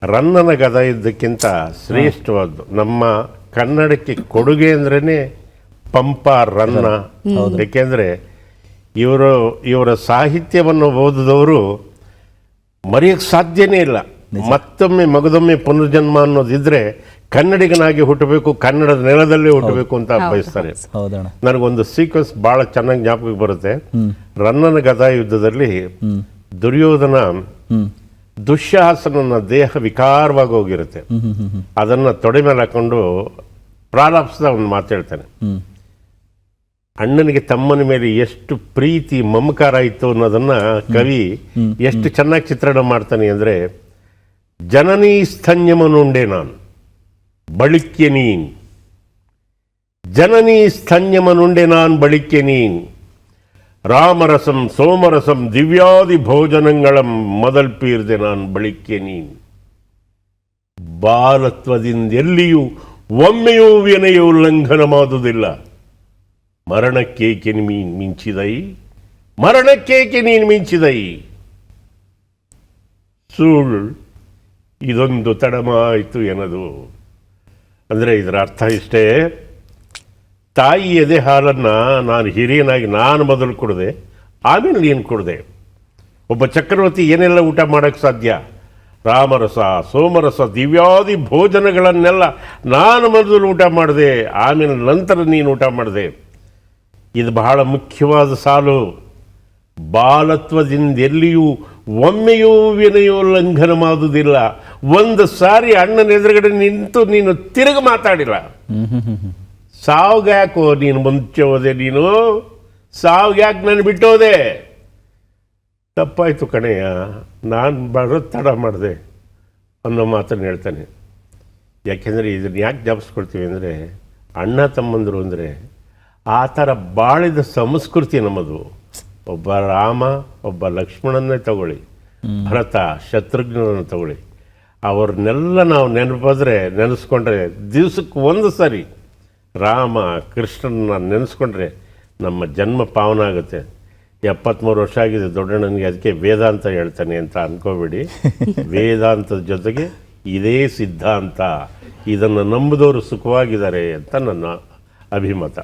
ರನ್ನನ ಗದ ಇದ್ದಕ್ಕಿಂತ ಶ್ರೇಷ್ಠವಾದ್ದು ನಮ್ಮ ಕನ್ನಡಕ್ಕೆ ಕೊಡುಗೆ ಅಂದ್ರೇ ಪಂಪ ರನ್ನ. ಏಕೆಂದರೆ ಇವರ ಸಾಹಿತ್ಯವನ್ನು ಓದಿದವರು ಮರೆಯೋಕ್ಕೆ ಸಾಧ್ಯನೇ ಇಲ್ಲ. ಮತ್ತೊಮ್ಮೆ ಮಗದೊಮ್ಮೆ ಪುನರ್ಜನ್ಮ ಅನ್ನೋದಿದ್ರೆ ಕನ್ನಡಿಗನಾಗಿ ಹುಟ್ಟಬೇಕು, ಕನ್ನಡದ ನೆಲದಲ್ಲೇ ಹುಟ್ಟಬೇಕು ಅಂತ ಬಯಸ್ತಾರೆ. ನನಗೊಂದು ಸೀಕ್ವೆನ್ಸ್ ಭಾಳ ಚೆನ್ನಾಗಿ ಜ್ಞಾಪಕಕ್ಕೆ ಬರುತ್ತೆ. ರನ್ನನ ಗದಾ ಯುದ್ಧದಲ್ಲಿ ದುರ್ಯೋಧನ ದುಶ್ಯಾಸನನ ದೇಹ ವಿಕಾರವಾಗಿ ಹೋಗಿರುತ್ತೆ. ಅದನ್ನು ತೊಡೆ ಮೇಲೆ ಹಾಕೊಂಡು ಪ್ರಾಲಾಪ್ಸದ ಒಂದು ಮಾತಾಡ್ತಾನೆ. ಅಣ್ಣನಿಗೆ ತಮ್ಮನ ಮೇಲೆ ಎಷ್ಟು ಪ್ರೀತಿ ಮಮಕಾರ ಇತ್ತು ಅನ್ನೋದನ್ನ ಕವಿ ಎಷ್ಟು ಚೆನ್ನಾಗಿ ಚಿತ್ರಣ ಮಾಡ್ತಾನೆ ಅಂದರೆ, ಜನನೀ ಸ್ತನ್ಯಮನುಂಡೆ ನಾನು ಬಳಿಕೆ ನೀನ್, ಜನನೀ ಸ್ತನ್ಯಮನುಂಡೆ ನಾನು ಬಳಿಕೆ ನೀನ್, ರಾಮರಸಂ ಸೋಮರಸಂ ದಿವ್ಯಾದಿ ಭೋಜನಂಗಳಂ ಮೊದಲ್ ಪೀರ್ದೆ ನಾನು ಬಳಿಕೆ ನೀನ್, ಬಾಲತ್ವದಿಂದ ಎಲ್ಲಿಯೂ ಒಮ್ಮೆಯೂ ವಿನಯ ಉಲ್ಲಂಘನ ಮಾಡುವುದಿಲ್ಲ, ಮರಣಕ್ಕೇಕೆ ನೀನು ಮಿಂಚಿದೈ, ಮರಣಕ್ಕೇಕೆ ನೀನು ಮಿಂಚಿದೈ, ಸುಳ್ಳು ಇದೊಂದು ತಡಮಾಯಿತು ಎನ್ನದು. ಅಂದರೆ ಇದರ ಅರ್ಥ ಇಷ್ಟೇ, ತಾಯಿ ಎದೆ ಹಾಲನ್ನು ನಾನು ಹಿರಿಯನಾಗಿ ನಾನು ಮೊದಲು ಕುಡಿದೆ, ಆಮೇಲೆ ನೀನು ಕುಡಿದೆ. ಒಬ್ಬ ಚಕ್ರವರ್ತಿ ಏನೆಲ್ಲ ಊಟ ಮಾಡೋಕ್ಕೆ ಸಾಧ್ಯ? ರಾಮರಸ ಸೋಮರಸ ದಿವ್ಯಾದಿ ಭೋಜನಗಳನ್ನೆಲ್ಲ ನಾನು ಮೊದಲು ಊಟ ಮಾಡಿದೆ, ಆಮೇಲೆ ನಂತರ ನೀನು ಊಟ ಮಾಡಿದೆ. ಇದು ಬಹಳ ಮುಖ್ಯವಾದ ಸಾಲು. ಬಾಲತ್ವದಿಂದ ಎಲ್ಲಿಯೂ ಒಮ್ಮೆಯೂ ವಿನಯೋಲ್ಲಂಘನ ಮಾಡುವುದಿಲ್ಲ. ಒಂದು ಸಾರಿ ಅಣ್ಣನ ಎದುರುಗಡೆ ನಿಂತು ನೀನು ತಿರುಗಿ ಮಾತಾಡಿಲ್ಲ. ಸಾವ್ಗ್ಯಾಕೋ ನೀನು ಮುಂಚೆ ಹೋದೆ, ನೀನು ಸಾವ್ಗ್ಯಾಕೆ ನಾನು ಬಿಟ್ಟೋದೆ, ತಪ್ಪಾಯಿತು ಕಣೆಯ, ನಾನು ಬರೋದು ತಡ ಮಾಡಿದೆ ಅನ್ನೋ ಮಾತನ್ನು ಹೇಳ್ತಾನೆ. ಯಾಕೆಂದರೆ ಇದನ್ನು ಯಾಕೆ ಜ್ಞಾಪಿಸ್ಕೊಳ್ತೀವಿ ಅಂದರೆ, ಅಣ್ಣ ತಮ್ಮಂದರು ಅಂದರೆ ಆ ಥರ ಬಾಳಿದ ಸಂಸ್ಕೃತಿ ನಮ್ಮದು. ಒಬ್ಬ ರಾಮ ಒಬ್ಬ ಲಕ್ಷ್ಮಣನ್ನೇ ತಗೊಳ್ಳಿ, ಭರತ ಶತ್ರುಘ್ನನ್ನು ತಗೊಳ್ಳಿ, ಅವ್ರನ್ನೆಲ್ಲ ನಾವು ನೆನೆಸ್ಕೊಂಡ್ರೆ ದಿವಸಕ್ಕೆ ಒಂದು ಸಾರಿ ರಾಮ ಕೃಷ್ಣನ ನೆನೆಸ್ಕೊಂಡ್ರೆ ನಮ್ಮ ಜನ್ಮ ಪಾವನ ಆಗುತ್ತೆ. 73 ವರ್ಷ ಆಗಿದೆ ದೊಡ್ಡಣ್ಣನಿಗೆ, ಅದಕ್ಕೆ ವೇದಾಂತ ಹೇಳ್ತಾನೆ ಅಂತ ಅಂದ್ಕೋಬೇಡಿ. ವೇದಾಂತದ ಜೊತೆಗೆ ಇದೇ ಸಿದ್ಧಾಂತ, ಇದನ್ನು ನಂಬಿದವರು ಸುಖವಾಗಿದ್ದಾರೆ ಅಂತ ನನ್ನ ಅಭಿಮತ.